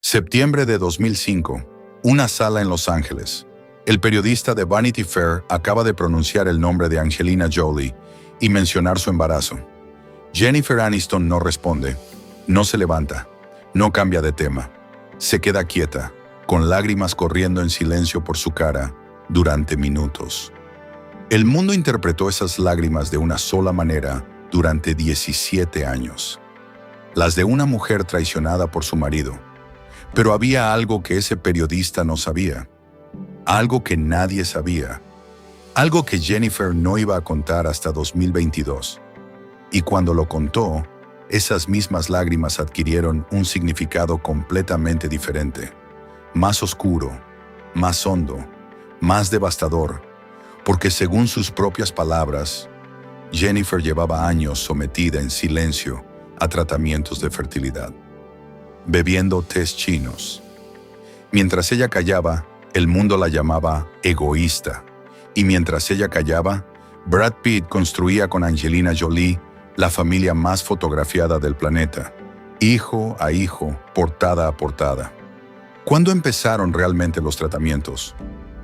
Septiembre de 2005. Una sala en Los Ángeles. El periodista de Vanity Fair acaba de pronunciar el nombre de Angelina Jolie y mencionar su embarazo. Jennifer Aniston no responde, no se levanta, no cambia de tema. Se queda quieta, con lágrimas corriendo en silencio por su cara durante minutos. El mundo interpretó esas lágrimas de una sola manera durante 17 años. Las de una mujer traicionada por su marido. Pero había algo que ese periodista no sabía. Algo que nadie sabía. Algo que Jennifer no iba a contar hasta 2022. Y cuando lo contó, esas mismas lágrimas adquirieron un significado completamente diferente. Más oscuro, más hondo, más devastador. Porque según sus propias palabras, Jennifer llevaba años sometida en silencio a tratamientos de fertilidad, bebiendo tés chinos. Mientras ella callaba, el mundo la llamaba egoísta. Y mientras ella callaba, Brad Pitt construía con Angelina Jolie la familia más fotografiada del planeta, hijo a hijo, portada a portada. ¿Cuándo empezaron realmente los tratamientos?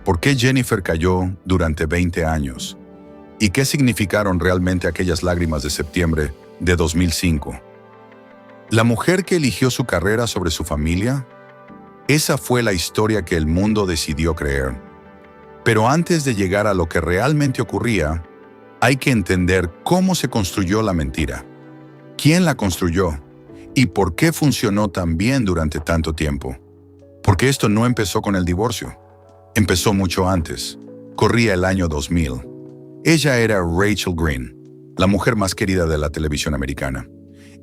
¿Por qué Jennifer calló durante 20 años? ¿Y qué significaron realmente aquellas lágrimas de septiembre de 2005? ¿La mujer que eligió su carrera sobre su familia? Esa fue la historia que el mundo decidió creer. Pero antes de llegar a lo que realmente ocurría, hay que entender cómo se construyó la mentira, quién la construyó y por qué funcionó tan bien durante tanto tiempo. Porque esto no empezó con el divorcio. Empezó mucho antes. Corría el año 2000. Ella era Rachel Green, la mujer más querida de la televisión americana.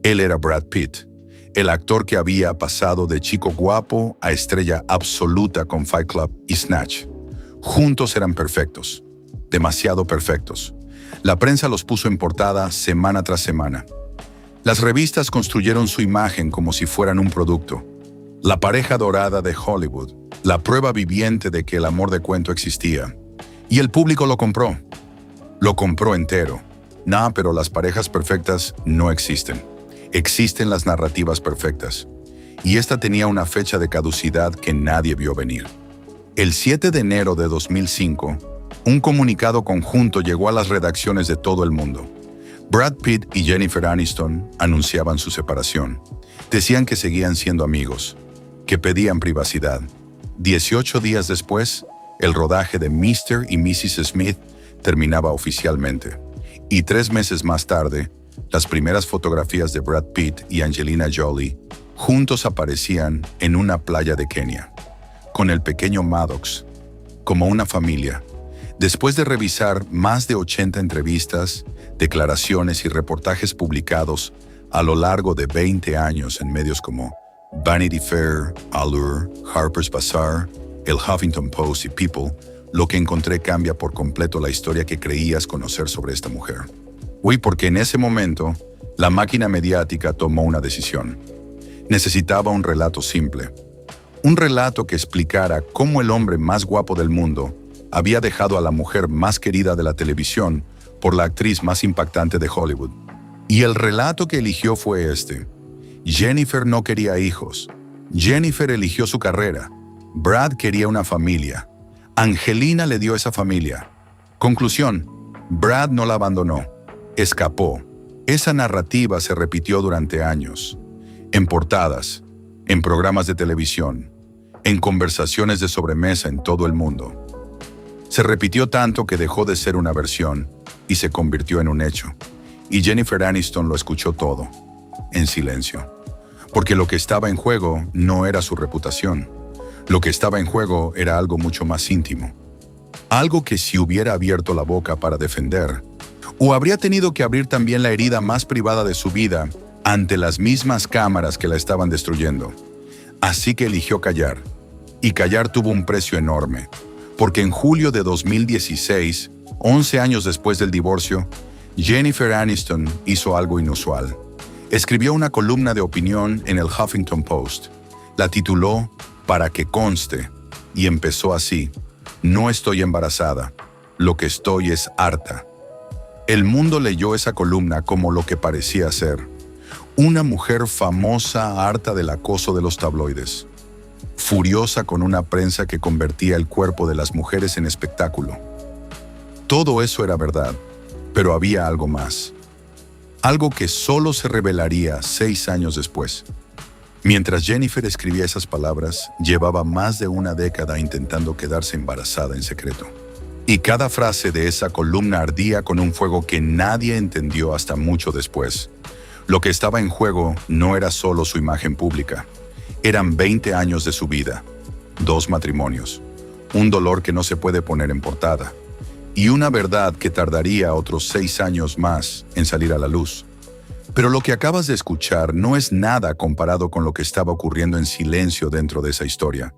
Él era Brad Pitt, el actor que había pasado de chico guapo a estrella absoluta con Fight Club y Snatch. Juntos eran perfectos, demasiado perfectos. La prensa los puso en portada semana tras semana. Las revistas construyeron su imagen como si fueran un producto. La pareja dorada de Hollywood, la prueba viviente de que el amor de cuento existía. Y el público lo compró. Lo compró entero. No, pero las parejas perfectas no existen. Existen las narrativas perfectas. Y esta tenía una fecha de caducidad que nadie vio venir. El 7 de enero de 2005, un comunicado conjunto llegó a las redacciones de todo el mundo. Brad Pitt y Jennifer Aniston anunciaban su separación. Decían que seguían siendo amigos, que pedían privacidad. 18 días después, el rodaje de Mr. y Mrs. Smith terminaba oficialmente. Y 3 meses más tarde, las primeras fotografías de Brad Pitt y Angelina Jolie juntos aparecían en una playa de Kenia, con el pequeño Maddox, como una familia. Después de revisar más de 80 entrevistas, declaraciones y reportajes publicados a lo largo de 20 años en medios como Vanity Fair, Allure, Harper's Bazaar, el Huffington Post y People, lo que encontré cambia por completo la historia que creías conocer sobre esta mujer. Porque en ese momento, la máquina mediática tomó una decisión. Necesitaba un relato simple. Un relato que explicara cómo el hombre más guapo del mundo había dejado a la mujer más querida de la televisión por la actriz más impactante de Hollywood. Y el relato que eligió fue este. Jennifer no quería hijos. Jennifer eligió su carrera. Brad quería una familia. Angelina le dio esa familia. Conclusión, Brad no la abandonó. Escapó. Esa narrativa se repitió durante años. En portadas, en programas de televisión, en conversaciones de sobremesa en todo el mundo. Se repitió tanto que dejó de ser una versión y se convirtió en un hecho. Y Jennifer Aniston lo escuchó todo, en silencio. Porque lo que estaba en juego no era su reputación. Lo que estaba en juego era algo mucho más íntimo. Algo que si hubiera abierto la boca para defender, o habría tenido que abrir también la herida más privada de su vida ante las mismas cámaras que la estaban destruyendo. Así que eligió callar. Y callar tuvo un precio enorme. Porque en julio de 2016, 11 años después del divorcio, Jennifer Aniston hizo algo inusual. Escribió una columna de opinión en el Huffington Post. La tituló Para que conste, y empezó así: No estoy embarazada, lo que estoy es harta. El mundo leyó esa columna como lo que parecía ser: una mujer famosa harta del acoso de los tabloides. furiosa con una prensa que convertía el cuerpo de las mujeres en espectáculo. Todo eso era verdad, pero había algo más. Algo que solo se revelaría 6 años después. Mientras Jennifer escribía esas palabras, llevaba más de una década intentando quedarse embarazada en secreto. Y cada frase de esa columna ardía con un fuego que nadie entendió hasta mucho después. Lo que estaba en juego no era solo su imagen pública. Eran 20 años de su vida, 2 matrimonios, un dolor que no se puede poner en portada, y una verdad que tardaría otros 6 años más en salir a la luz. Pero lo que acabas de escuchar no es nada comparado con lo que estaba ocurriendo en silencio dentro de esa historia.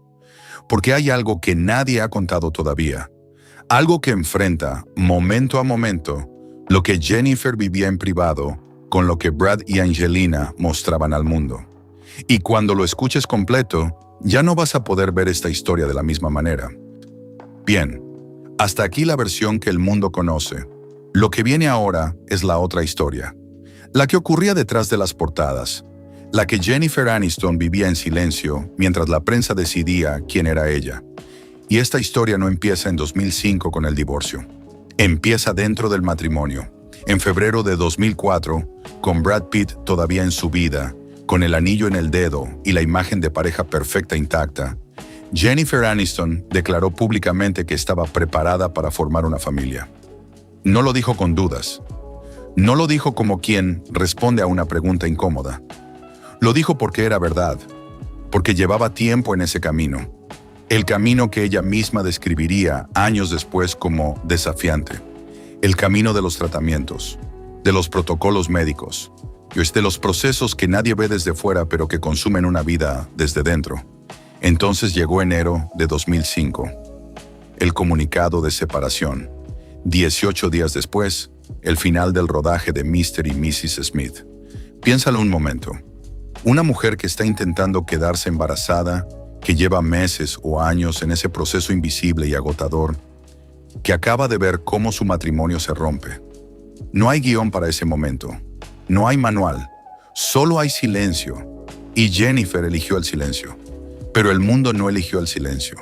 Porque hay algo que nadie ha contado todavía. Algo que enfrenta, momento a momento, lo que Jennifer vivía en privado con lo que Brad y Angelina mostraban al mundo. Y cuando lo escuches completo, ya no vas a poder ver esta historia de la misma manera. Bien, hasta aquí la versión que el mundo conoce. Lo que viene ahora es la otra historia. La que ocurría detrás de las portadas, la que Jennifer Aniston vivía en silencio mientras la prensa decidía quién era ella. Y esta historia no empieza en 2005 con el divorcio. Empieza dentro del matrimonio, en febrero de 2004, con Brad Pitt todavía en su vida, con el anillo en el dedo y la imagen de pareja perfecta intacta. Jennifer Aniston declaró públicamente que estaba preparada para formar una familia. No lo dijo con dudas. No lo dijo como quien responde a una pregunta incómoda. Lo dijo porque era verdad, porque llevaba tiempo en ese camino. El camino que ella misma describiría años después como desafiante. El camino de los tratamientos, de los protocolos médicos, de los procesos que nadie ve desde fuera pero que consumen una vida desde dentro. Entonces llegó enero de 2005. El comunicado de separación. 18 días después, el final del rodaje de Mr. y Mrs. Smith. Piénsalo un momento. Una mujer que está intentando quedarse embarazada, que lleva meses o años en ese proceso invisible y agotador, que acaba de ver cómo su matrimonio se rompe. No hay guión para ese momento. No hay manual. Solo hay silencio. Y Jennifer eligió el silencio. Pero el mundo no eligió el silencio.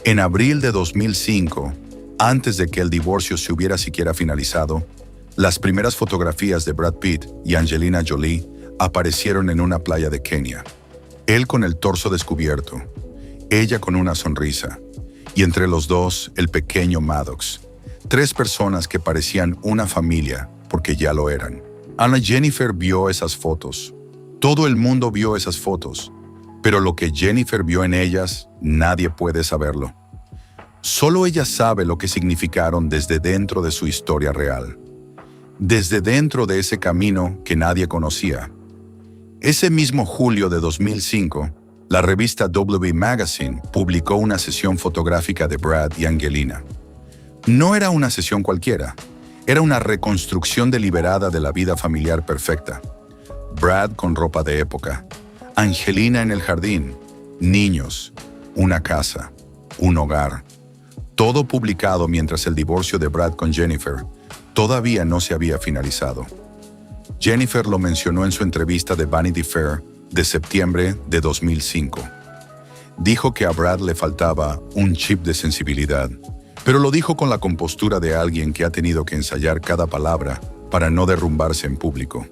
En abril de 2005, antes de que el divorcio se hubiera siquiera finalizado, las primeras fotografías de Brad Pitt y Angelina Jolie aparecieron en una playa de Kenia. Él con el torso descubierto, ella con una sonrisa, y entre los dos el pequeño Maddox. 3 personas que parecían una familia, porque ya lo eran. Ana Jennifer vio esas fotos. Todo el mundo vio esas fotos, pero lo que Jennifer vio en ellas, nadie puede saberlo. Solo ella sabe lo que significaron desde dentro de su historia real. Desde dentro de ese camino que nadie conocía. Ese mismo julio de 2005, la revista W Magazine publicó una sesión fotográfica de Brad y Angelina. No era una sesión cualquiera, era una reconstrucción deliberada de la vida familiar perfecta. Brad con ropa de época, Angelina en el jardín, niños, una casa, un hogar. Todo publicado mientras el divorcio de Brad con Jennifer todavía no se había finalizado. Jennifer lo mencionó en su entrevista de Vanity Fair de septiembre de 2005. Dijo que a Brad le faltaba un chip de sensibilidad, pero lo dijo con la compostura de alguien que ha tenido que ensayar cada palabra para no derrumbarse en público.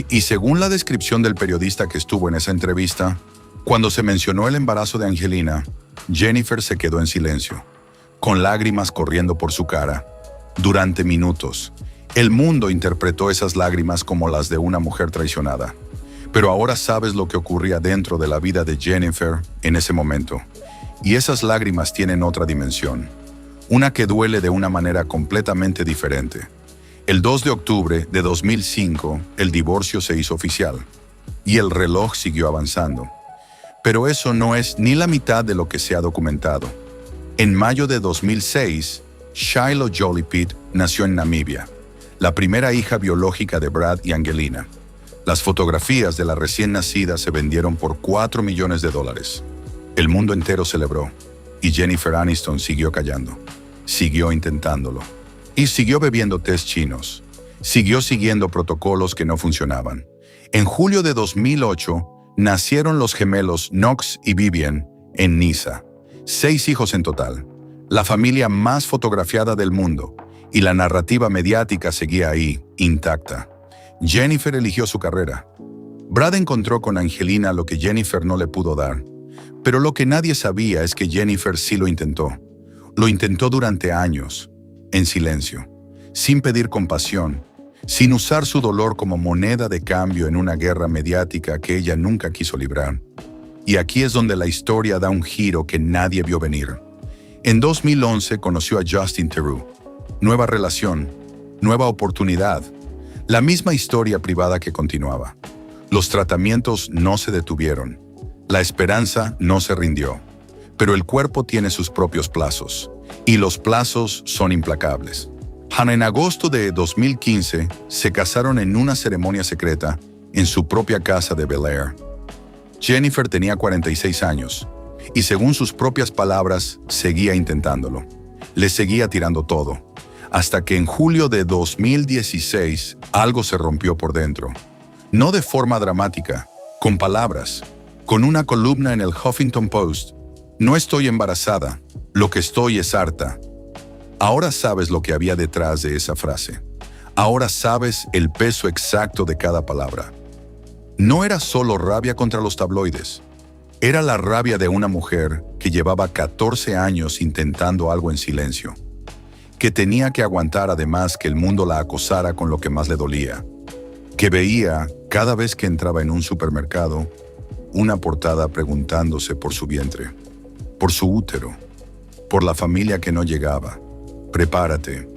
Y según la descripción del periodista que estuvo en esa entrevista, cuando se mencionó el embarazo de Angelina, Jennifer se quedó en silencio, con lágrimas corriendo por su cara. Durante minutos, el mundo interpretó esas lágrimas como las de una mujer traicionada. Pero ahora sabes lo que ocurría dentro de la vida de Jennifer en ese momento. Y esas lágrimas tienen otra dimensión. Una que duele de una manera completamente diferente. El 2 de octubre de 2005, el divorcio se hizo oficial. Y el reloj siguió avanzando. Pero eso no es ni la mitad de lo que se ha documentado. En mayo de 2006, Shiloh Jolie Pitt nació en Namibia, la primera hija biológica de Brad y Angelina. Las fotografías de la recién nacida se vendieron por $4 millones. El mundo entero celebró, y Jennifer Aniston siguió callando. Siguió intentándolo. Y siguió bebiendo tés chinos. Siguió siguiendo protocolos que no funcionaban. En julio de 2008, nacieron los gemelos Knox y Vivian en Niza. 6 hijos en total, la familia más fotografiada del mundo, y la narrativa mediática seguía ahí, intacta. Jennifer eligió su carrera. Brad encontró con Angelina lo que Jennifer no le pudo dar, pero lo que nadie sabía es que Jennifer sí lo intentó. Lo intentó durante años, en silencio, sin pedir compasión, sin usar su dolor como moneda de cambio en una guerra mediática que ella nunca quiso librar. Y aquí es donde la historia da un giro que nadie vio venir. En 2011 conoció a Justin Theroux. Nueva relación, nueva oportunidad, la misma historia privada que continuaba. Los tratamientos no se detuvieron, la esperanza no se rindió, pero el cuerpo tiene sus propios plazos, y los plazos son implacables. En agosto de 2015 se casaron en una ceremonia secreta en su propia casa de Bel Air. Jennifer tenía 46 años, y según sus propias palabras, seguía intentándolo. Le seguía tirando todo, hasta que en julio de 2016 algo se rompió por dentro. No de forma dramática, con palabras, con una columna en el Huffington Post. No estoy embarazada, lo que estoy es harta. Ahora sabes lo que había detrás de esa frase. Ahora sabes el peso exacto de cada palabra. No era solo rabia contra los tabloides. Era la rabia de una mujer que llevaba 14 años intentando algo en silencio, que tenía que aguantar además que el mundo la acosara con lo que más le dolía, que veía, cada vez que entraba en un supermercado, una portada preguntándose por su vientre, por su útero, por la familia que no llegaba. Prepárate,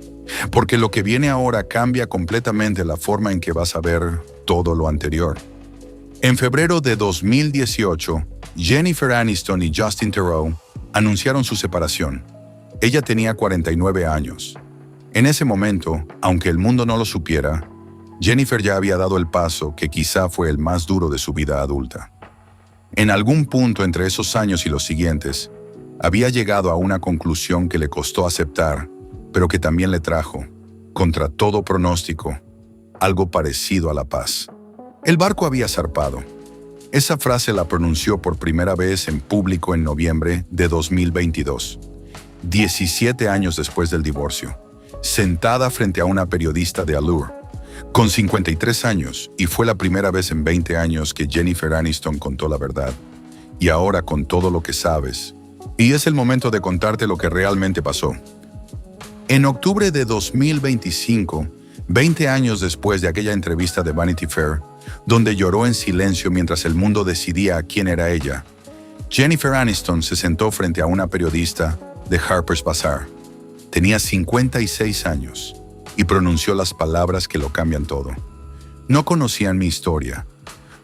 porque lo que viene ahora cambia completamente la forma en que vas a ver todo lo anterior. En febrero de 2018, Jennifer Aniston y Justin Theroux anunciaron su separación. Ella tenía 49 años. En ese momento, aunque el mundo no lo supiera, Jennifer ya había dado el paso que quizá fue el más duro de su vida adulta. En algún punto entre esos años y los siguientes, había llegado a una conclusión que le costó aceptar, pero que también le trajo, contra todo pronóstico, algo parecido a la paz. El barco había zarpado. Esa frase la pronunció por primera vez en público en noviembre de 2022, 17 años después del divorcio, sentada frente a una periodista de Allure, con 53 años, y fue la primera vez en 20 años que Jennifer Aniston contó la verdad. Y ahora con todo lo que sabes, y es el momento de contarte lo que realmente pasó. En octubre de 2025, 20 años después de aquella entrevista de Vanity Fair, donde lloró en silencio mientras el mundo decidía quién era ella, Jennifer Aniston se sentó frente a una periodista de Harper's Bazaar. Tenía 56 años y pronunció las palabras que lo cambian todo. No conocían mi historia.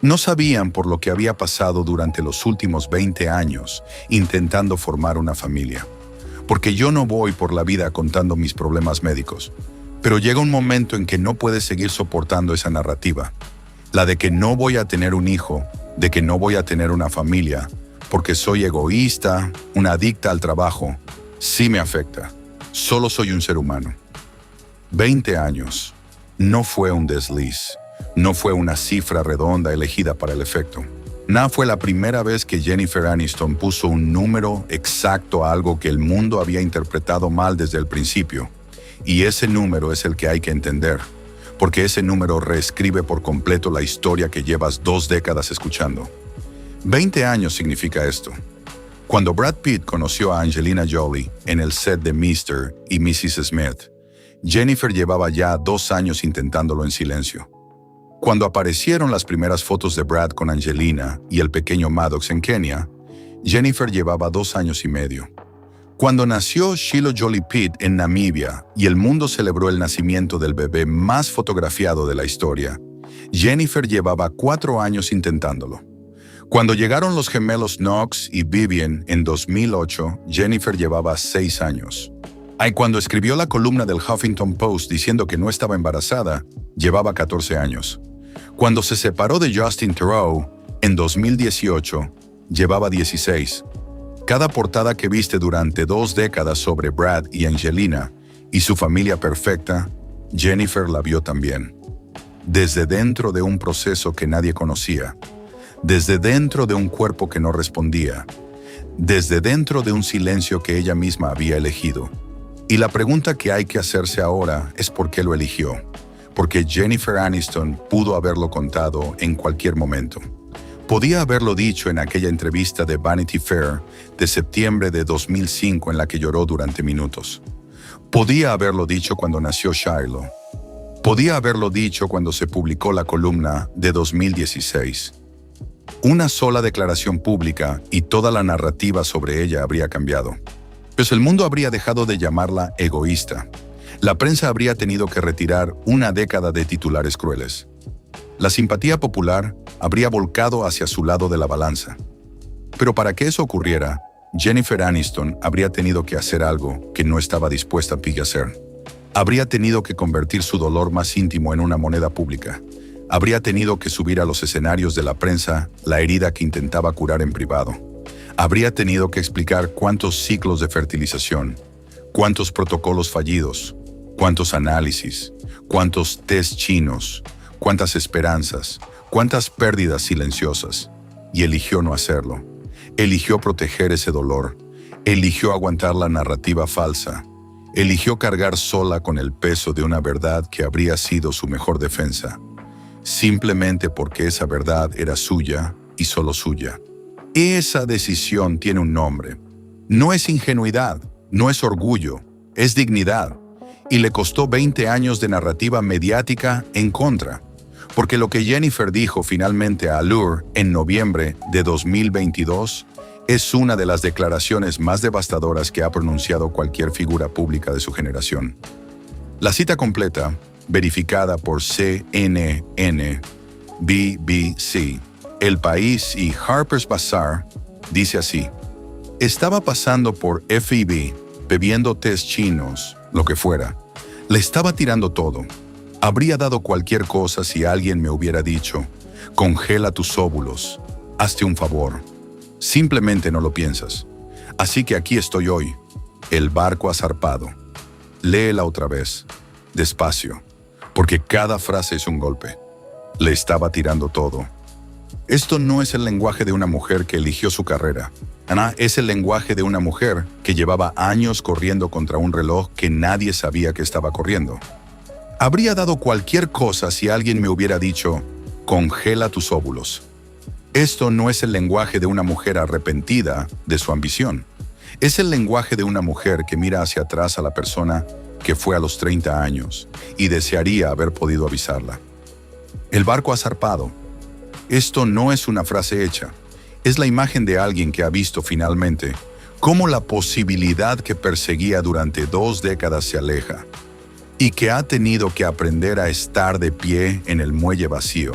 No sabían por lo que había pasado durante los últimos 20 años intentando formar una familia. Porque yo no voy por la vida contando mis problemas médicos. Pero llega un momento en que no puedes seguir soportando esa narrativa. La de que no voy a tener un hijo, de que no voy a tener una familia, porque soy egoísta, una adicta al trabajo. Sí me afecta. Solo soy un ser humano. 20 años. No fue un desliz. No fue una cifra redonda elegida para el efecto. No fue la primera vez que Jennifer Aniston puso un número exacto a algo que el mundo había interpretado mal desde el principio. Y ese número es el que hay que entender, porque ese número reescribe por completo la historia que llevas 2 décadas escuchando. 20 años significa esto. Cuando Brad Pitt conoció a Angelina Jolie en el set de Mr. y Mrs. Smith, Jennifer llevaba ya 2 años intentándolo en silencio. Cuando aparecieron las primeras fotos de Brad con Angelina y el pequeño Maddox en Kenia, Jennifer llevaba 2 años y medio. Cuando nació Shiloh Jolie Pitt en Namibia y el mundo celebró el nacimiento del bebé más fotografiado de la historia, Jennifer llevaba 4 años intentándolo. Cuando llegaron los gemelos Knox y Vivian en 2008, Jennifer llevaba 6 años. Y cuando escribió la columna del Huffington Post diciendo que no estaba embarazada, llevaba 14 años. Cuando se separó de Justin Theroux en 2018, llevaba 16. Cada portada que viste durante 2 décadas sobre Brad y Angelina y su familia perfecta, Jennifer la vio también. Desde dentro de un proceso que nadie conocía, desde dentro de un cuerpo que no respondía, desde dentro de un silencio que ella misma había elegido. Y la pregunta que hay que hacerse ahora es por qué lo eligió. Porque Jennifer Aniston pudo haberlo contado en cualquier momento. Podía haberlo dicho en aquella entrevista de Vanity Fair de septiembre de 2005 en la que lloró durante minutos. Podía haberlo dicho cuando nació Shiloh. Podía haberlo dicho cuando se publicó la columna de 2016. Una sola declaración pública y toda la narrativa sobre ella habría cambiado. Pues el mundo habría dejado de llamarla egoísta. La prensa habría tenido que retirar una década de titulares crueles. La simpatía popular habría volcado hacia su lado de la balanza. Pero para que eso ocurriera, Jennifer Aniston habría tenido que hacer algo que no estaba dispuesta a hacer. Habría tenido que convertir su dolor más íntimo en una moneda pública. Habría tenido que subir a los escenarios de la prensa la herida que intentaba curar en privado. Habría tenido que explicar cuántos ciclos de fertilización, cuántos protocolos fallidos, cuántos análisis, cuántos test chinos, cuántas esperanzas, cuántas pérdidas silenciosas. Y eligió no hacerlo. Eligió proteger ese dolor. Eligió aguantar la narrativa falsa. Eligió cargar sola con el peso de una verdad que habría sido su mejor defensa. Simplemente porque esa verdad era suya y solo suya. Esa decisión tiene un nombre. No es ingenuidad, no es orgullo, es dignidad. Y le costó 20 años de narrativa mediática en contra. Porque lo que Jennifer dijo finalmente a Allure en noviembre de 2022 es una de las declaraciones más devastadoras que ha pronunciado cualquier figura pública de su generación. La cita completa, verificada por CNN, BBC, El País y Harper's Bazaar, dice así: estaba pasando por FEB, bebiendo tés chinos, lo que fuera. Le estaba tirando todo. Habría dado cualquier cosa si alguien me hubiera dicho: congela tus óvulos, hazte un favor. Simplemente no lo piensas. Así que aquí estoy hoy. El barco ha zarpado. Léela otra vez, despacio, porque cada frase es un golpe. Le estaba tirando todo. Esto no es el lenguaje de una mujer que eligió su carrera. Ana, es el lenguaje de una mujer que llevaba años corriendo contra un reloj que nadie sabía que estaba corriendo. Habría dado cualquier cosa si alguien me hubiera dicho: congela tus óvulos. Esto no es el lenguaje de una mujer arrepentida de su ambición. Es el lenguaje de una mujer que mira hacia atrás a la persona que fue a los 30 años y desearía haber podido avisarla. El barco ha zarpado. Esto no es una frase hecha. Es la imagen de alguien que ha visto finalmente cómo la posibilidad que perseguía durante 2 décadas se aleja y que ha tenido que aprender a estar de pie en el muelle vacío.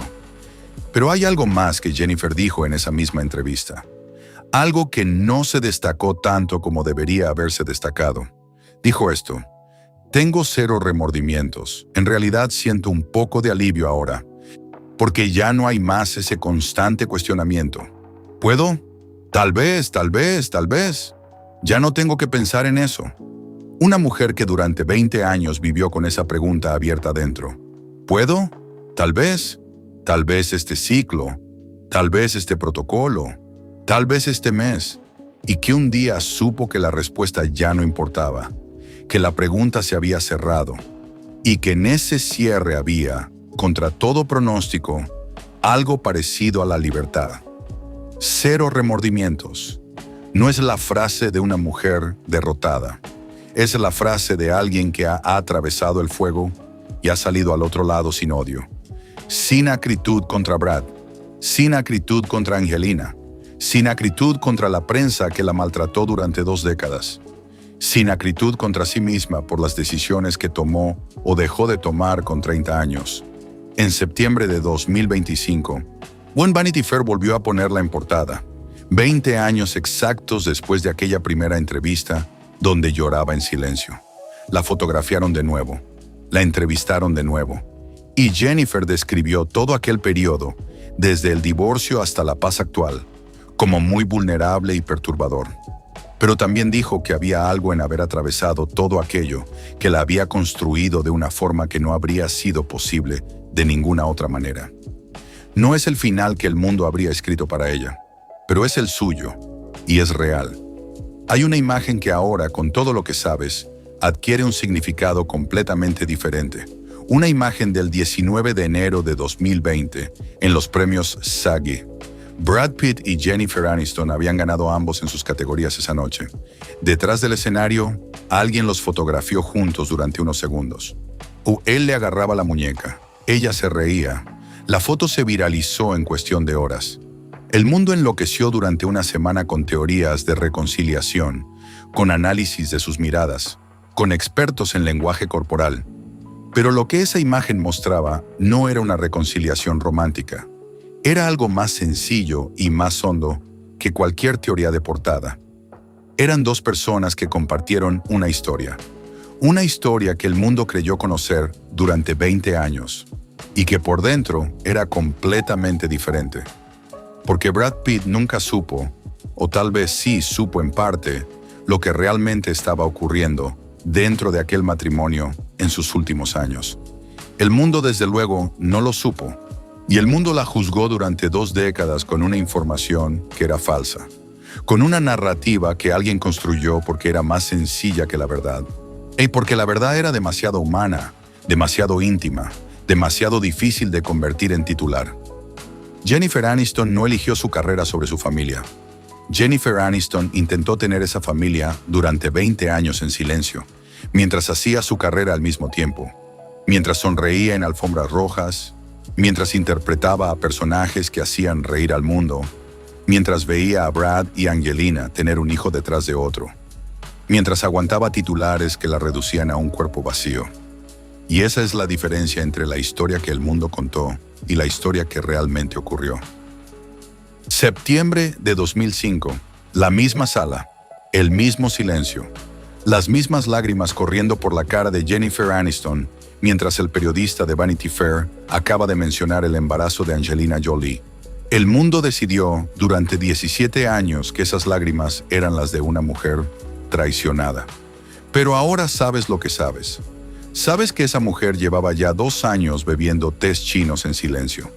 Pero hay algo más que Jennifer dijo en esa misma entrevista. Algo que no se destacó tanto como debería haberse destacado. Dijo esto: tengo 0 remordimientos. En realidad siento un poco de alivio ahora, porque ya no hay más ese constante cuestionamiento. ¿Puedo? Tal vez. Ya no tengo que pensar en eso. Una mujer que durante 20 años vivió con esa pregunta abierta dentro. ¿Puedo? Tal vez este ciclo, tal vez este protocolo, tal vez este mes, y que un día supo que la respuesta ya no importaba, que la pregunta se había cerrado, y que en ese cierre había, contra todo pronóstico, algo parecido a la libertad. 0 remordimientos. No es la frase de una mujer derrotada. Es la frase de alguien que ha atravesado el fuego y ha salido al otro lado sin odio. Sin acritud contra Brad, sin acritud contra Angelina, sin acritud contra la prensa que la maltrató durante 2 décadas, sin acritud contra sí misma por las decisiones que tomó o dejó de tomar con 30 años. En septiembre de 2025, Vanity Fair volvió a ponerla en portada, 20 años exactos después de aquella primera entrevista donde lloraba en silencio. La fotografiaron de nuevo, la entrevistaron de nuevo. Y Jennifer describió todo aquel periodo, desde el divorcio hasta la paz actual, como muy vulnerable y perturbador. Pero también dijo que había algo en haber atravesado todo aquello que la había construido de una forma que no habría sido posible de ninguna otra manera. No es el final que el mundo habría escrito para ella, pero es el suyo, y es real. Hay una imagen que ahora, con todo lo que sabes, adquiere un significado completamente diferente. Una imagen del 19 de enero de 2020 en los premios SAG. Brad Pitt y Jennifer Aniston habían ganado ambos en sus categorías esa noche. Detrás del escenario, alguien los fotografió juntos durante unos segundos. Él le agarraba la muñeca, ella se reía. La foto se viralizó en cuestión de horas. El mundo enloqueció durante una semana con teorías de reconciliación, con análisis de sus miradas, con expertos en lenguaje corporal. Pero lo que esa imagen mostraba no era una reconciliación romántica. Era algo más sencillo y más hondo que cualquier teoría de portada. Eran dos personas que compartieron una historia que el mundo creyó conocer durante 20 años y que por dentro era completamente diferente. Porque Brad Pitt nunca supo, o tal vez sí supo en parte, lo que realmente estaba ocurriendo dentro de aquel matrimonio en sus últimos años. El mundo desde luego no lo supo. Y el mundo la juzgó durante 2 décadas con una información que era falsa, con una narrativa que alguien construyó porque era más sencilla que la verdad. Y porque la verdad era demasiado humana, demasiado íntima, demasiado difícil de convertir en titular. Jennifer Aniston no eligió su carrera sobre su familia. Jennifer Aniston intentó tener esa familia durante 20 años en silencio, mientras hacía su carrera al mismo tiempo, mientras sonreía en alfombras rojas, mientras interpretaba a personajes que hacían reír al mundo, mientras veía a Brad y Angelina tener un hijo detrás de otro, mientras aguantaba titulares que la reducían a un cuerpo vacío. Y esa es la diferencia entre la historia que el mundo contó y la historia que realmente ocurrió. Septiembre de 2005, la misma sala, el mismo silencio, las mismas lágrimas corriendo por la cara de Jennifer Aniston, mientras el periodista de Vanity Fair acaba de mencionar el embarazo de Angelina Jolie. El mundo decidió durante 17 años que esas lágrimas eran las de una mujer traicionada. Pero ahora sabes lo que sabes. Sabes que esa mujer llevaba ya 2 años bebiendo tés chinos en silencio.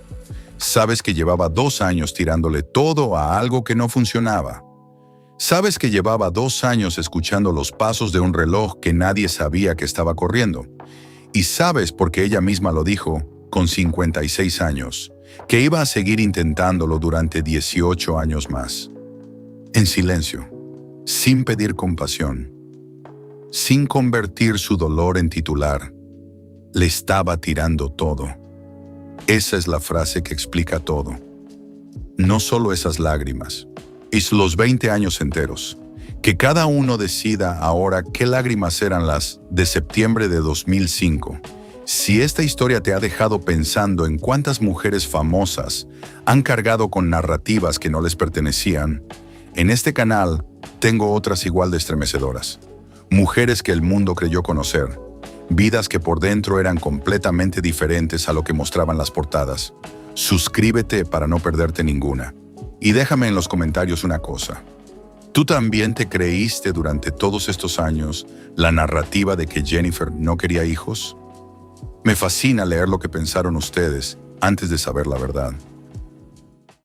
Sabes que llevaba 2 años tirándole todo a algo que no funcionaba. Sabes que llevaba 2 años escuchando los pasos de un reloj que nadie sabía que estaba corriendo. Y sabes, porque ella misma lo dijo, con 56 años, que iba a seguir intentándolo durante 18 años más. En silencio, sin pedir compasión, sin convertir su dolor en titular, le estaba tirando todo. Esa es la frase que explica todo. No solo esas lágrimas, es los 20 años enteros. Que cada uno decida ahora qué lágrimas eran las de septiembre de 2005. Si esta historia te ha dejado pensando en cuántas mujeres famosas han cargado con narrativas que no les pertenecían, en este canal tengo otras igual de estremecedoras. Mujeres que el mundo creyó conocer, vidas que por dentro eran completamente diferentes a lo que mostraban las portadas. Suscríbete para no perderte ninguna. Y déjame en los comentarios una cosa. ¿Tú también te creíste durante todos estos años la narrativa de que Jennifer no quería hijos? Me fascina leer lo que pensaron ustedes antes de saber la verdad.